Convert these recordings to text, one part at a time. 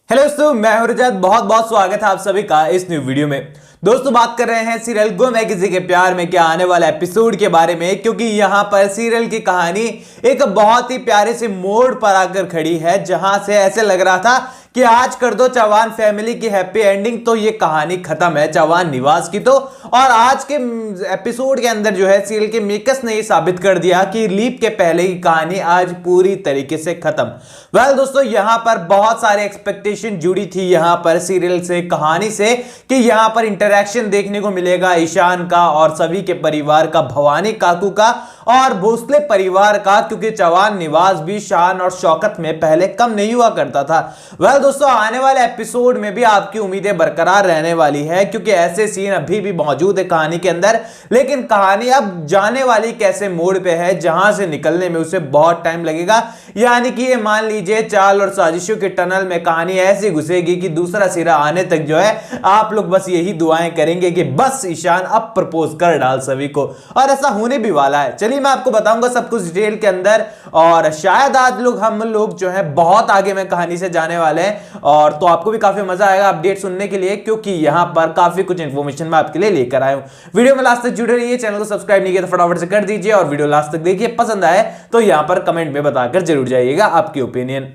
Hello दोस्तों, मैं हूं रजत। बहुत बहुत स्वागत है आप सभी का इस न्यू वीडियो में। दोस्तों बात कर रहे हैं सीरियल गुम है किसी के प्यार में क्या आने वाला एपिसोड के बारे में, क्योंकि यहां पर सीरियल की कहानी एक बहुत ही प्यारे से मोड़ पर आकर खड़ी है, जहां से ऐसे लग रहा था कि आज कर दो चौहान फैमिली की हैप्पी एंडिंग तो ये कहानी खत्म है चौहान निवास की। तो और आज के एपिसोड के अंदर जो है सीरियल के मेकर्स ने ये साबित कर दिया कि लीप के पहले की कहानी आज पूरी तरीके से खत्म। वेल दोस्तों, यहां पर बहुत सारे एक्सपेक्टेशन जुड़ी थी यहां पर सीरियल से, कहानी से, कि यहां पर इंटरेक्शन देखने को मिलेगा ईशान का और सभी के परिवार का, भवानी काकू का और भोसले परिवार का, क्योंकि चौहान निवास भी शान और शौकत में पहले कम नहीं हुआ करता था। वेल दोस्तों, आने वाले एपिसोड में भी आपकी उम्मीदें बरकरार रहने वाली है, क्योंकि ऐसे सीन अभी भी मौजूद है कहानी के अंदर, लेकिन कहानी अब जाने वाली कैसे मोड़ पे है जहां से निकलने में उसे बहुत टाइम लगेगा। यानी कि ये मान लीजिए चाल और साजिशों के टनल में कहानी ऐसी घुसेगी कि दूसरा सिरा आने तक जो है आप लोग बस यही दुआएं करेंगे कि बस ईशान अब प्रपोज कर डाल सभी को, और ऐसा होने भी वाला है। चलिए मैं आपको बताऊंगा सब कुछ डिटेल के अंदर, और शायद आज हम लोग जो है बहुत आगे में कहानी से जाने वाले हैं, और तो आपको भी काफी मजा आएगा अपडेट सुनने के लिए, क्योंकि यहां पर काफी कुछ इंफॉर्मेशन मैं आपके लिए लेकर आया हूं। वीडियो में लास्ट तक जुड़े रहिए, चैनल को सब्सक्राइब नहीं किया तो फटाफट से कर दीजिए, और वीडियो लास्ट तक देखिए, पसंद आए तो यहां पर कमेंट में बताकर जरूर जाइएगा आपकी ओपिनियन।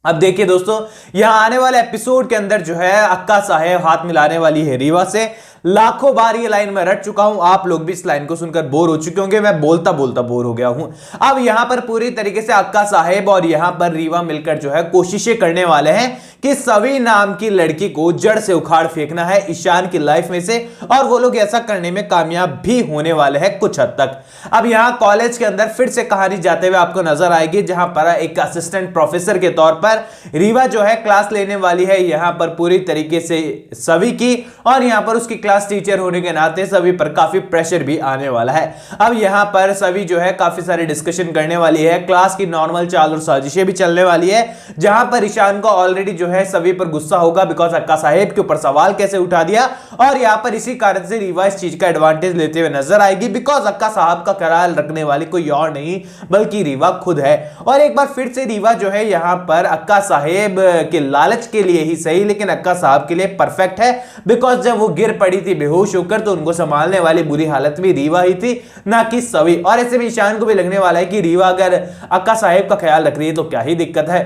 अब देखिए दोस्तों, यहां आने वाले एपिसोड के अंदर जो है अक्का साहेब हाथ मिलाने वाली है रीवा से। लाखों बार ये लाइन मैं रट चुका हूं, आप लोग भी इस लाइन को सुनकर बोर हो चुके होंगे, मैं बोलता बोलता बोर हो गया हूं। अब यहां पर पूरी तरीके से अक्का साहेब और यहां पर रीवा मिलकर जो है कोशिशें करने वाले हैं कि सभी नाम की लड़की को जड़ से उखाड़ फेंकना है ईशान की लाइफ में से, और वो लोग ऐसा करने में कामयाब भी होने वाले हैं कुछ हद तक। अब यहां कॉलेज के अंदर फिर से कहानी जाते हुए आपको नजर आएगी, जहां पर एक असिस्टेंट प्रोफेसर के तौर पर रीवा जो है क्लास लेने वाली है यहां पर पूरी तरीके से सभी की, और यहां पर उसकी क्लास टीचर होने के नाते सभी पर काफी प्रेशर भी आने वाला है। अब यहां पर सभी जो है काफी सारे डिस्कशन करने वाली है, क्लास की नॉर्मल चाल और साजिशें भी चलने वाली है, जहां पर ईशान को ऑलरेडी जो है सभी पर गुस्सा होगा बिकॉज अक्का साहेब के ऊपर सवाल कैसे उठा दिया, और यहां पर इसी कारण से रीवा इस चीज का एडवांटेज लेते हुए नजर आएगी, बिकॉज अक्का साहब का ख्याल रखने वाली कोई और नहीं बल्कि रीवा खुद है। और एक बार फिर से रीवा जो है यहां पर अक्का साहेब के लालच के लिए ही सही, लेकिन अक्का साहब के लिए परफेक्ट है, बिकॉज जब वो गिर पड़ी थी बेहोश होकर तो उनको संभालने वाली बुरी हालत में रीवा ही थी, ना कि सभी। और ऐसे में ईशान को भी लगने वाला है कि रीवा अगर अक्का साहेब का ख्याल रख रही है तो क्या ही दिक्कत है।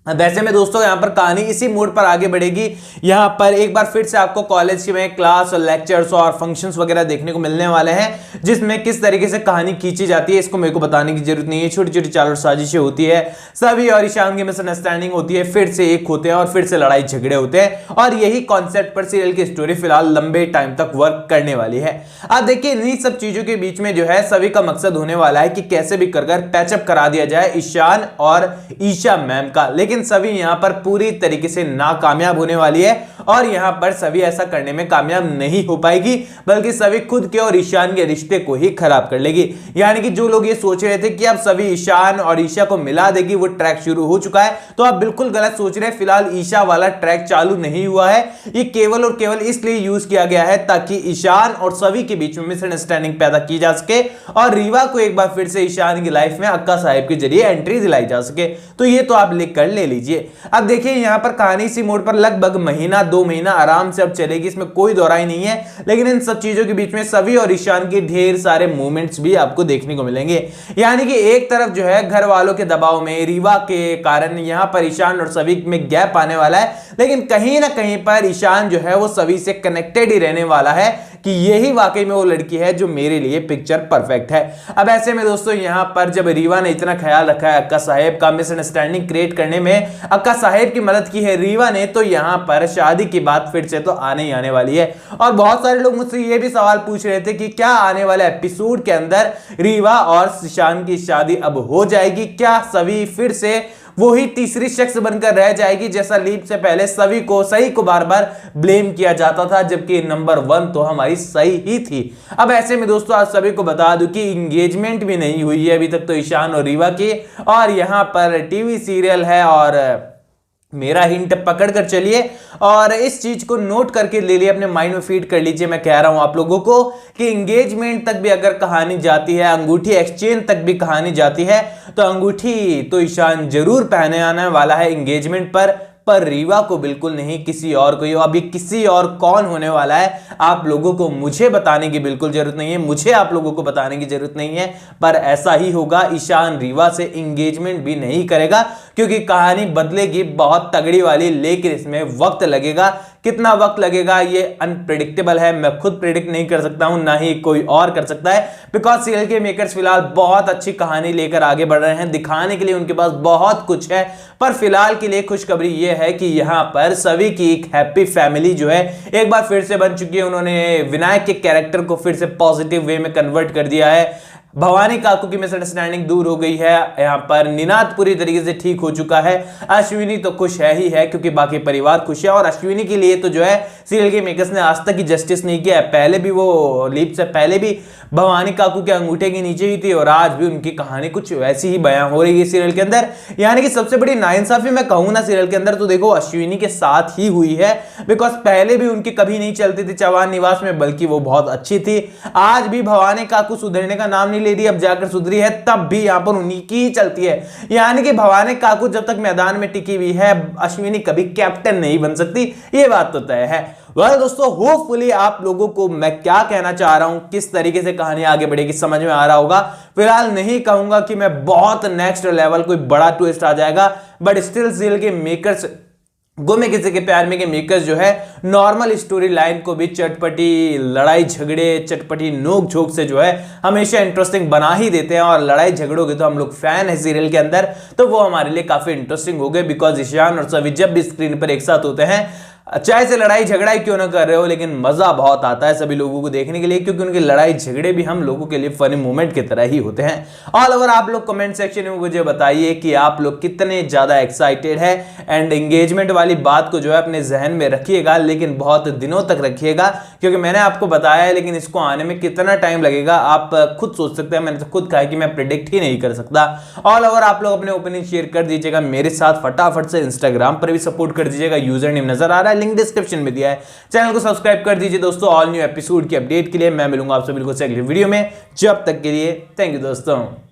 वैसे में दोस्तों यहां पर कहानी इसी मोड पर आगे बढ़ेगी। यहां पर एक बार फिर से आपको कॉलेज में क्लास और लेक्चर्स और फंक्शंस वगैरह देखने को मिलने वाले हैं, जिसमें किस तरीके से कहानी खींची जाती है इसको मेरे को बताने की जरूरत नहीं है। छोटी छोटी चाल और साजिशें होती है, सभी और ईशान की मिसअंडरस्टैंडिंग होती है, फिर से एक होते हैं और फिर से लड़ाई झगड़े होते हैं, और यही कॉन्सेप्ट पर सीरियल की स्टोरी फिलहाल लंबे टाइम तक वर्क करने वाली है। अब देखिए इन्हीं सब चीजों के बीच में जो है सभी का मकसद होने वाला है कि कैसे भी कर पैचअप करा दिया जाए ईशान और ईशा मैम का, लेकिन सभी यहां पर पूरी तरीके से नाकामयाब होने वाली है, और यहां पर सभी ऐसा करने में कामयाब नहीं हो पाएगी, बल्कि सभी खुद के और ईशान के रिश्ते को ही खराब कर लेगी। यानी कि जो लोग ये सोच रहे थे कि अब सभी ईशान और ईशा को मिला देगी, वो ट्रैक शुरू हो चुका है, तो आप बिल्कुल गलत सोच रहे हैं। फिलहाल ईशा वाला ट्रैक चालू नहीं हुआ है, ये केवल और केवल इसलिए यूज किया गया है ताकि ईशान और सभी के बीच में मिसअंडरस्टैंडिंग पैदा की जा सके, और रीवा को एक बार फिर से ईशान की लाइफ में अक्का साहेब के जरिए एंट्री दिलाई जा सके। तो ये तो आप लिख कर ले लीजिए। अब देखिए यहां पर कहानी इसी मोड पर लगभग महीना 2 महीना आराम से अब चलेगी, इसमें कोई दोहराई नहीं है, लेकिन इन सब चीजों के बीच में सभी और ईशान के ढेर सारे मूवमेंट्स भी आपको देखने को मिलेंगे। यानी कि एक तरफ जो है घर वालों के दबाव में, रीवा के कारण यहां पर ईशान और सभी में गैप आने वाला है, लेकिन कहीं ना कहीं पर ईशान जो है वो सभी से कनेक्टेड ही रहने वाला है कि यही वाकई में वो लड़की है जो मेरे लिए पिक्चर परफेक्ट है। अब ऐसे में दोस्तों यहां पर जब रीवा ने इतना ख्याल रखा है अक्का साहेब का, मिसअंडरस्टैंडिंग क्रिएट करने में अक्का साहेब की मदद की है रीवा ने, तो यहां पर शादी की बात फिर से तो आने ही आने वाली है। और बहुत सारे लोग मुझसे ये भी सवाल पूछ रहे थे कि क्या आने वाले एपिसोड के अंदर रीवा और ईशान की शादी अब हो जाएगी, क्या सभी फिर से वही तीसरी शख्स बनकर रह जाएगी, जैसा लीप से पहले सही को बार बार ब्लेम किया जाता था, जबकि नंबर 1 तो हमारी सही ही थी। अब ऐसे में दोस्तों आज सभी को बता दूं कि इंगेजमेंट भी नहीं हुई है अभी तक तो ईशान और रीवा की, और यहां पर टीवी सीरियल है, और मेरा हिंट पकड़ कर चलिए और इस चीज को नोट करके ले लिए, अपने माइंड में फीड कर लीजिए। मैं कह रहा हूं आप लोगों को कि एंगेजमेंट तक भी अगर कहानी जाती है, अंगूठी एक्सचेंज तक भी कहानी जाती है, तो अंगूठी तो ईशान जरूर पहने आने वाला है एंगेजमेंट पर, पर रीवा को बिल्कुल नहीं, किसी और को ही। अब ये किसी और कौन होने वाला है आप लोगों को मुझे बताने की बिल्कुल जरूरत नहीं है, मुझे आप लोगों को बताने की जरूरत नहीं है, पर ऐसा ही होगा। ईशान रीवा से एंगेजमेंट भी नहीं करेगा क्योंकि कहानी बदलेगी बहुत तगड़ी वाली, लेकिन इसमें वक्त लगेगा। कितना वक्त लगेगा ये अनप्रेडिक्टेबल है, मैं खुद प्रेडिक्ट नहीं कर सकता हूं, ना ही कोई और कर सकता है, बिकॉज सीरियल के मेकर्स फिलहाल बहुत अच्छी कहानी लेकर आगे बढ़ रहे हैं, दिखाने के लिए उनके पास बहुत कुछ है। पर फिलहाल के लिए खुशखबरी ये है कि यहां पर सभी की एक हैप्पी फैमिली जो है एक बार फिर से बन चुकी है। उन्होंने विनायक के कैरेक्टर को फिर से पॉजिटिव वे में कन्वर्ट कर दिया है। भवानी काकू की मिसअंडरस्टैंडिंग दूर हो गई है, यहाँ पर निनाद पूरी तरीके से ठीक हो चुका है। अश्विनी तो खुश है ही है क्योंकि बाकी परिवार खुश है, और अश्विनी के लिए तो जो है सीरियल के मेकर्स ने आज तक ही जस्टिस नहीं किया है। पहले भी वो लीप से पहले भी भवानी काकू के अंगूठे के नीचे ही थी, और आज भी उनकी कहानी कुछ वैसी ही बयां हो रही है सीरियल के अंदर। यानी कि सबसे बड़ी नाइंसाफी मैं कहूं ना सीरियल के अंदर तो देखो अश्विनी के साथ ही हुई है, बिकॉज पहले भी उनकी कभी नहीं चलती थी चौहान निवास में, बल्कि वो बहुत अच्छी थी। आज भी भवानी काकू सुधरने का नाम नहीं ले रही, अब जाकर सुधरी है, तब भी यहां पर उन्हीं की ही चलती है। यानी कि भवानी काकू जब तक मैदान में टिकी हुई है, अश्विनी कभी कैप्टन नहीं बन सकती, ये बात तो तय है। दोस्तों होपफुली आप लोगों को मैं क्या कहना चाह रहा हूं, किस तरीके से कहानी आगे बढ़ेगी समझ में आ रहा होगा। फिलहाल नहीं कहूंगा कि मैं बहुत नेक्स्ट लेवल कोई बड़ा ट्विस्ट आ जाएगा, बट स्टिल सीरियल के मेकर्स गुम है किसी के प्यार में के मेकर्स जो है नॉर्मल स्टोरी लाइन को भी चटपटी लड़ाई झगड़े, चटपटी नोक झोंक से जो है हमेशा इंटरेस्टिंग बना ही देते हैं। और लड़ाई झगड़ों के तो हम लोग फैन है सीरियल के अंदर, तो वो हमारे लिए काफी इंटरेस्टिंग हो गए, बिकॉज ईशान और सभी जब भी स्क्रीन पर एक साथ होते हैं, चाहे से लड़ाई झगड़ा ही क्यों ना कर रहे हो, लेकिन मजा बहुत आता है सभी लोगों को देखने के लिए, क्योंकि उनके लड़ाई झगड़े भी हम लोगों के लिए फनी मोमेंट की तरह ही होते हैं। ऑल ओवर आप लोग कमेंट सेक्शन में मुझे बताइए कि आप लोग कितने ज्यादा एक्साइटेड है, एंड एंगेजमेंट वाली बात को जो है अपने जहन में रखिएगा, लेकिन बहुत दिनों तक रखिएगा, क्योंकि मैंने आपको बताया है, लेकिन इसको आने में कितना टाइम लगेगा आप खुद सोच सकते हैं। मैंने तो खुद कहा कि मैं प्रिडिक्ट ही नहीं कर सकता। ऑल ओवर आप लोग अपने ओपिनियन शेयर कर दीजिएगा मेरे साथ, फटाफट से इंस्टाग्राम पर भी सपोर्ट कर दीजिएगा, यूजर नेम नजर आ रहा है, लिंक डिस्क्रिप्शन में दिया है, चैनल को सब्सक्राइब कर दीजिए दोस्तों। ऑल न्यू एपिसोड की अपडेट के लिए मैं मिलूंगा आपसे बिल्कुल से अगली वीडियो में, जब तक के लिए थैंक यू दोस्तों।